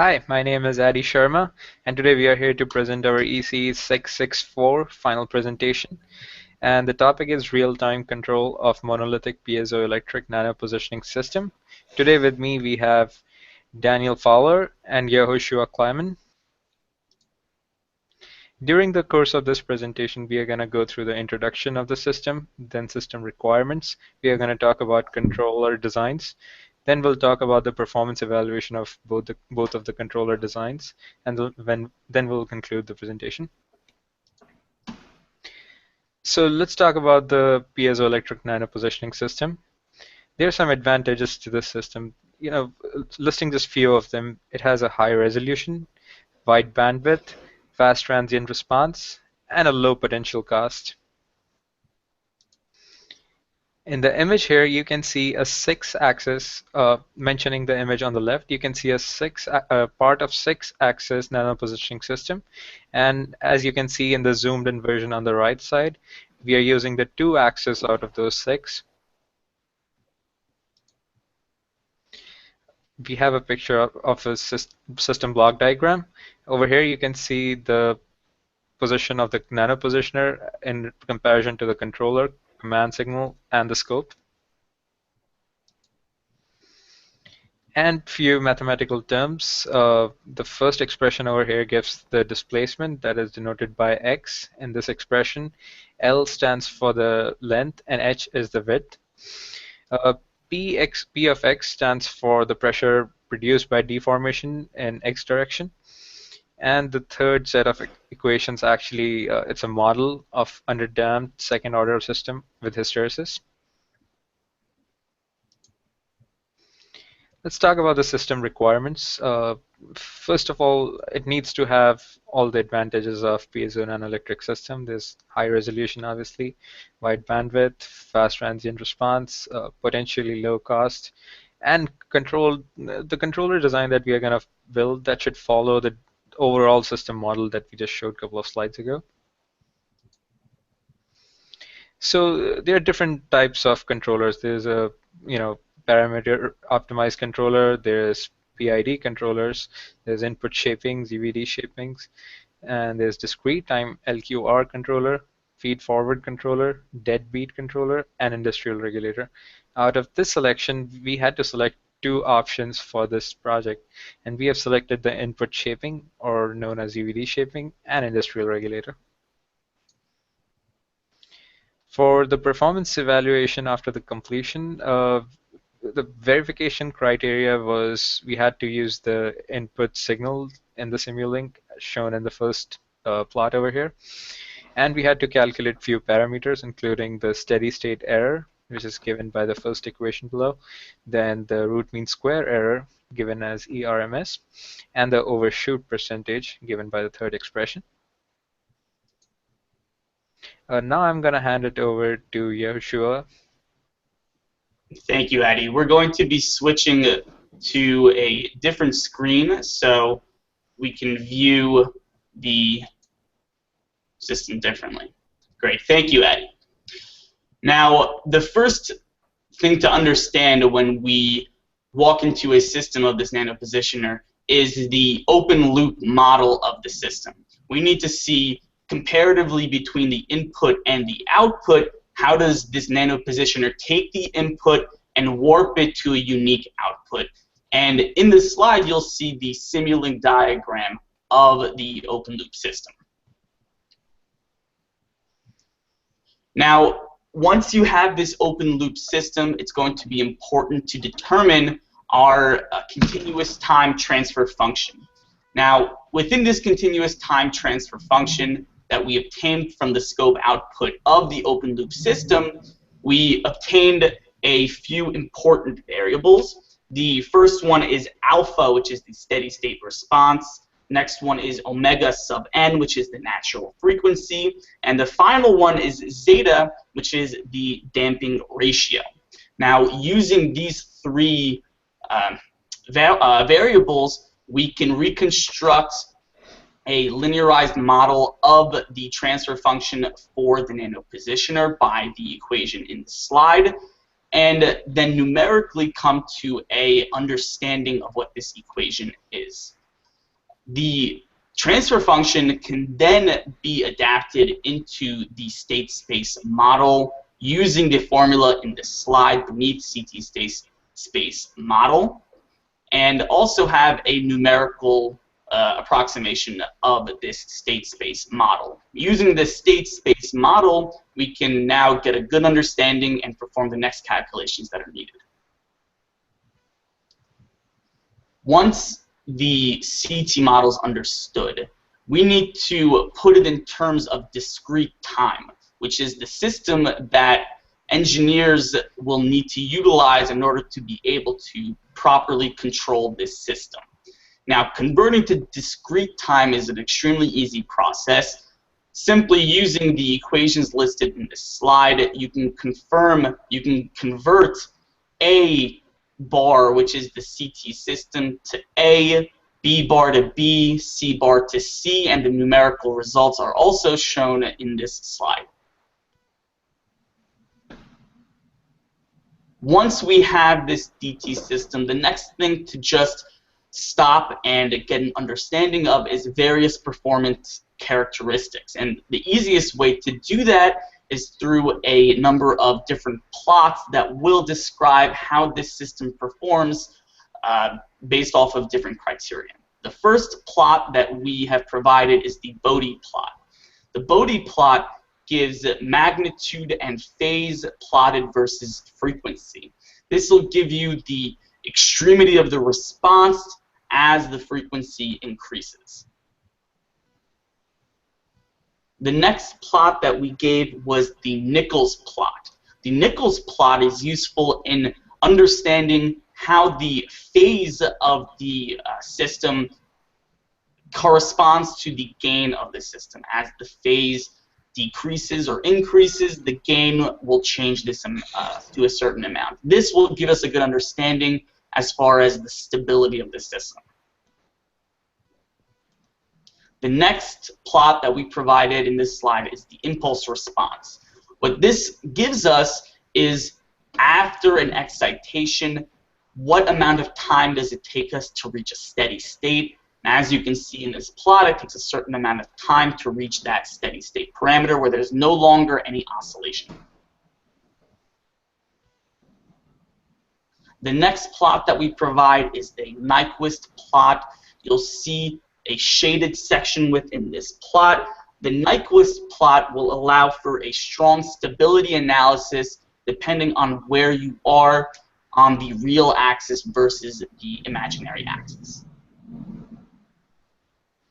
Hi, my name is Adi Sharma, and today we are here to present our ECE 664 final presentation. And the topic is real-time control of monolithic piezoelectric nanopositioning system. Today with me we have Daniel Fowler and Yehoshua Kleiman. During the course of this presentation, we are going to go through the introduction of the system, then system requirements. We are going to talk about controller designs. Then we'll talk about the performance evaluation of both of the controller designs, and then we'll conclude the presentation. So let's talk about the piezoelectric nanopositioning system. There are some advantages to this system. Listing just few of them, it has a high resolution, wide bandwidth, fast transient response, and a low potential cost. In the image here, you can see a six-axis, mentioning the image on the left, you can see a part of six-axis nanopositioning system. And as you can see in the zoomed-in version on the right side, we are using the two axes out of those six. We have a picture of a system block diagram. Over here, you can see the position of the nanopositioner in comparison to the controller, command signal, and the scope. And few mathematical terms. The first expression over here gives the displacement that is denoted by x in this expression. L stands for the length and h is the width. Uh, P of x stands for the pressure produced by deformation in x direction. And the third set of equations actually, it's a model of underdamped second order system with hysteresis. Let's talk about the system requirements. First of all, it needs to have all the advantages of piezo nanoelectric system. There's high resolution, obviously, wide bandwidth, fast transient response, potentially low cost, and the controller design that we are going to build that should follow the overall system model that we just showed a couple of slides ago. So there are different types of controllers. There's a parameter optimized controller. There's PID controllers. There's input shapings, UVD shapings, and there's discrete time LQR controller, feed forward controller, deadbeat controller, and industrial regulator. Out of this selection, we had to select two options for this project, and we have selected the input shaping, or known as UVD shaping, and industrial regulator. For the performance evaluation after the completion, the verification criteria was we had to use the input signal in the Simulink shown in the first plot over here. And we had to calculate few parameters, including the steady state error, which is given by the first equation below, then the root mean square error, given as ERMS, and the overshoot percentage, given by the third expression. Now I'm going to hand it over to Yehoshua. Thank you, Eddie. We're going to be switching to a different screen so we can view the system differently. Great. Thank you, Eddie. Now, the first thing to understand when we walk into a system of this nanopositioner is the open loop model of the system. We need to see comparatively between the input and the output, how does this nanopositioner take the input and warp it to a unique output. And in this slide, you'll see the Simulink diagram of the open loop system. Now, once you have this open loop system, it's going to be important to determine our continuous time transfer function. Now, within this continuous time transfer function that we obtained from the scope output of the open loop system, we obtained a few important variables. The first one is alpha, which is the steady state response. Next one is omega sub n, which is the natural frequency. And the final one is zeta, which is the damping ratio. Now, using these three variables, we can reconstruct a linearized model of the transfer function for the nanopositioner by the equation in the slide, and then numerically come to a understanding of what this equation is. The transfer function can then be adapted into the state space model using the formula in the slide beneath CT state space model, and also have a numerical approximation of this state space model. Using the state space model, we can now get a good understanding and perform the next calculations that are needed. Once the CT model is understood, we need to put it in terms of discrete time, which is the system that engineers will need to utilize in order to be able to properly control this system. Now, converting to discrete time is an extremely easy process. Simply using the equations listed in this slide, you can convert A bar, which is the CT system, to A, B bar to B, C bar to C, and the numerical results are also shown in this slide. Once we have this DT system, the next thing to just stop and get an understanding of is various performance characteristics. And the easiest way to do that is through a number of different plots that will describe how this system performs based off of different criteria. The first plot that we have provided is the Bode plot. The Bode plot gives magnitude and phase plotted versus frequency. This will give you the extremity of the response as the frequency increases. The next plot that we gave was the Nichols plot. The Nichols plot is useful in understanding how the phase of the system corresponds to the gain of the system. As the phase decreases or increases, the gain will change this to a certain amount. This will give us a good understanding as far as the stability of the system. The next plot that we provided in this slide is the impulse response. What this gives us is, after an excitation, what amount of time does it take us to reach a steady state? And as you can see in this plot, it takes a certain amount of time to reach that steady state parameter where there's no longer any oscillation. The next plot that we provide is the Nyquist plot. You'll see a shaded section within this plot. The Nyquist plot will allow for a strong stability analysis depending on where you are on the real axis versus the imaginary axis.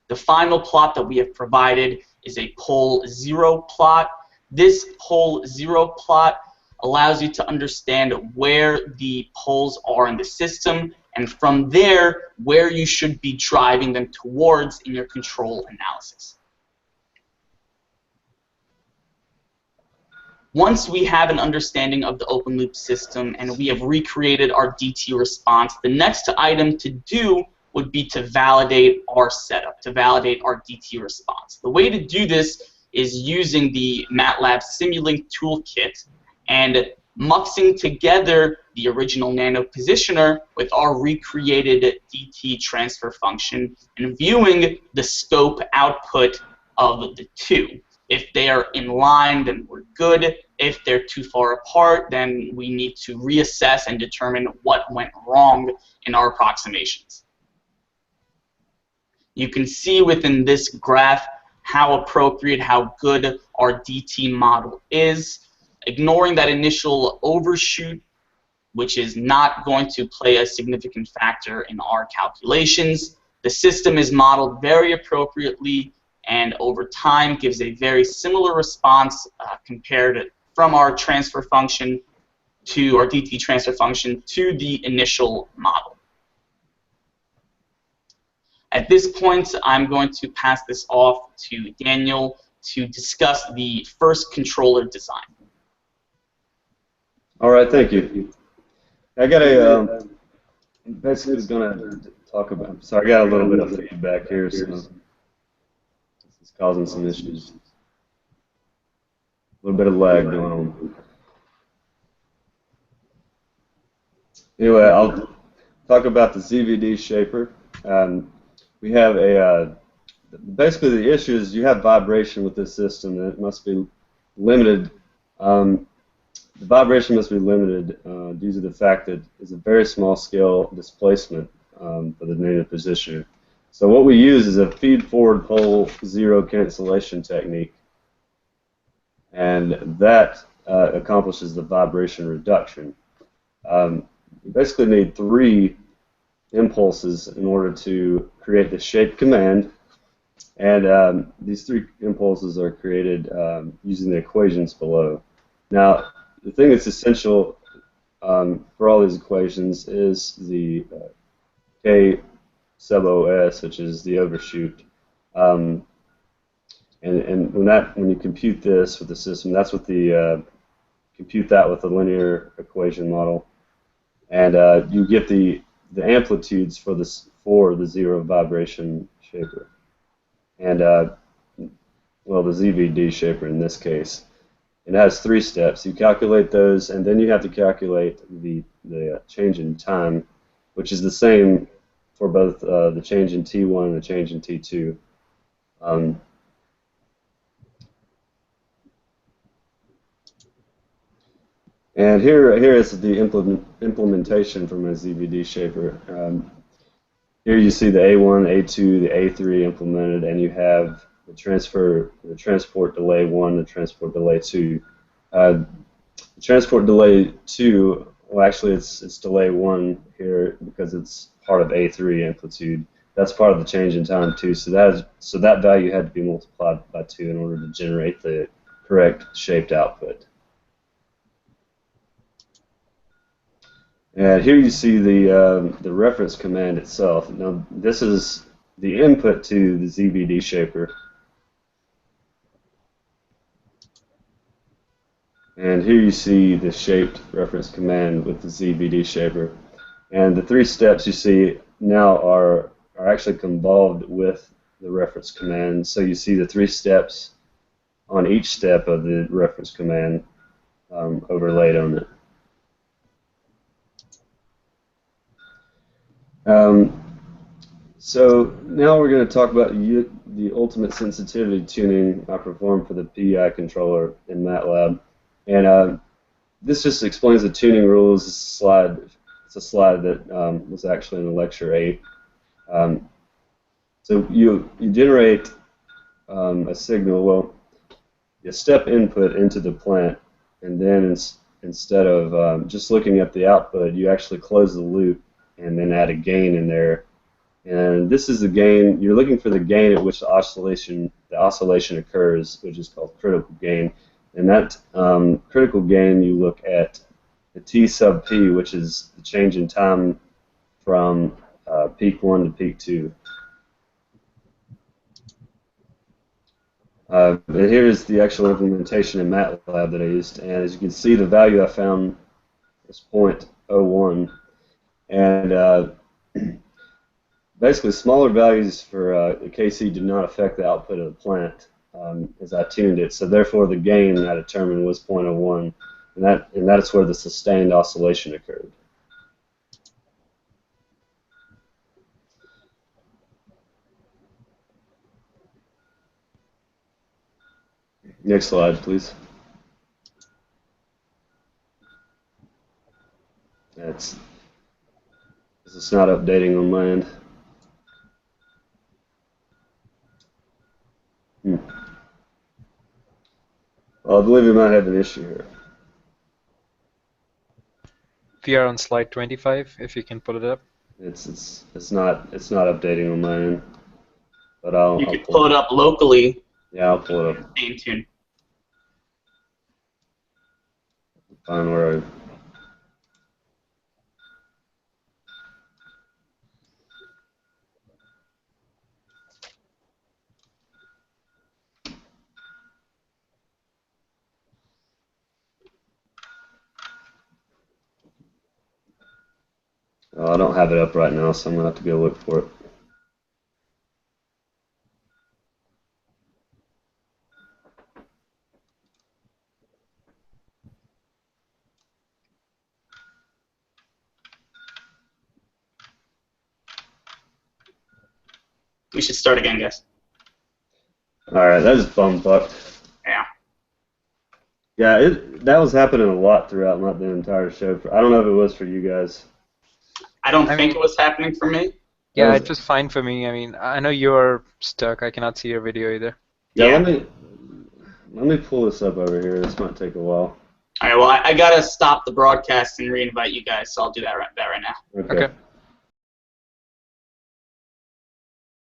The final plot that we have provided is a pole zero plot. This pole zero plot allows you to understand where the poles are in the system, and from there, where you should be driving them towards in your control analysis. Once we have an understanding of the open loop system and we have recreated our DT response, the next item to do would be to validate our setup, to validate our DT response. The way to do this is using the MATLAB Simulink toolkit and muxing together the original nano positioner with our recreated DT transfer function and viewing the scope output of the two. If they are in line, then we're good. If they're too far apart, then we need to reassess and determine what went wrong in our approximations. You can see within this graph how appropriate, how good our DT model is. Ignoring that initial overshoot, which is not going to play a significant factor in our calculations, the system is modeled very appropriately and over time gives a very similar response compared from our transfer function to our DT transfer function to the initial model. At this point, I'm going to pass this off to Daniel to discuss the first controller design. All right, thank you. I got a basically was going to talk about. Sorry, I got a little bit of feedback here, so this is causing some issues. A little bit of lag going on. Anyway, I'll talk about the ZVD shaper. we have basically the issue is you have vibration with this system, and it must be limited. The vibration must be limited due to the fact that it's a very small scale displacement for the native positioner. So what we use is a feed forward pole zero cancellation technique, and that accomplishes the vibration reduction. You basically need 3 impulses in order to create the shape command, and these 3 impulses are created using the equations below. Now, the thing that's essential for all these equations is the K sub OS, which is the overshoot. And when you compute this with the system, that's what the compute that with the linear equation model, and you get the amplitudes for the zero vibration shaper, and well, the ZVD shaper in this case. It has 3 steps. You calculate those, and then you have to calculate the change in time, which is the same for both the change in T1 and the change in T2. And here is the implementation from a ZVD shaper. Here you see the A1, A2, the A3 implemented, and you have the transport delay 1, the transport delay 2. The transport delay 2, well, actually it's delay 1 here because it's part of A3 amplitude. That's part of the change in time too. So that value had to be multiplied by 2 in order to generate the correct shaped output. And here you see the reference command itself. Now this is the input to the ZVD shaper. And here you see the shaped reference command with the ZVD shaper. And the 3 steps you see now are actually convolved with the reference command. So you see the 3 steps on each step of the reference command overlaid on it. So now we're going to talk about the ultimate sensitivity tuning I performed for the PI controller in MATLAB. And this just explains the tuning rules. It's a slide that was actually in lecture 8. So you generate a signal, well, you step input into the plant, and then instead of just looking at the output, you actually close the loop and then add a gain in there. And this is the gain. You're looking for the gain at which the oscillation occurs, which is called critical gain. And that critical gain, you look at the T sub P, which is the change in time from peak 1 to peak 2. And here is the actual implementation in MATLAB that I used. And as you can see, the value I found is 0.01. And basically, smaller values for the KC do not affect the output of the plant as I tuned it. So therefore, the gain I determined was 0.01, and that is where the sustained oscillation occurred. Next slide, please. This is not updating on my end. Well, I believe we might have an issue here. We are on slide 25, if you can pull it up. It's not updating on my end, but You could pull it up locally. Yeah, I'll pull it up. Same tune. Find where I. I don't have it up right now, so I'm gonna have to go look for it. We should start again, guys. All right, that is bumfuck. Yeah. Yeah, that was happening a lot throughout not the entire show. I don't know if it was for you guys. I don't I think mean, it was happening for me. yeah, was, it was fine for me. I mean, I know you're stuck. I cannot see your video either. yeah, Yeah. let me pull this up over here. This might take a while. All right. Well, I gotta stop the broadcast and re-invite you guys, so I'll do that right now. Okay. Okay.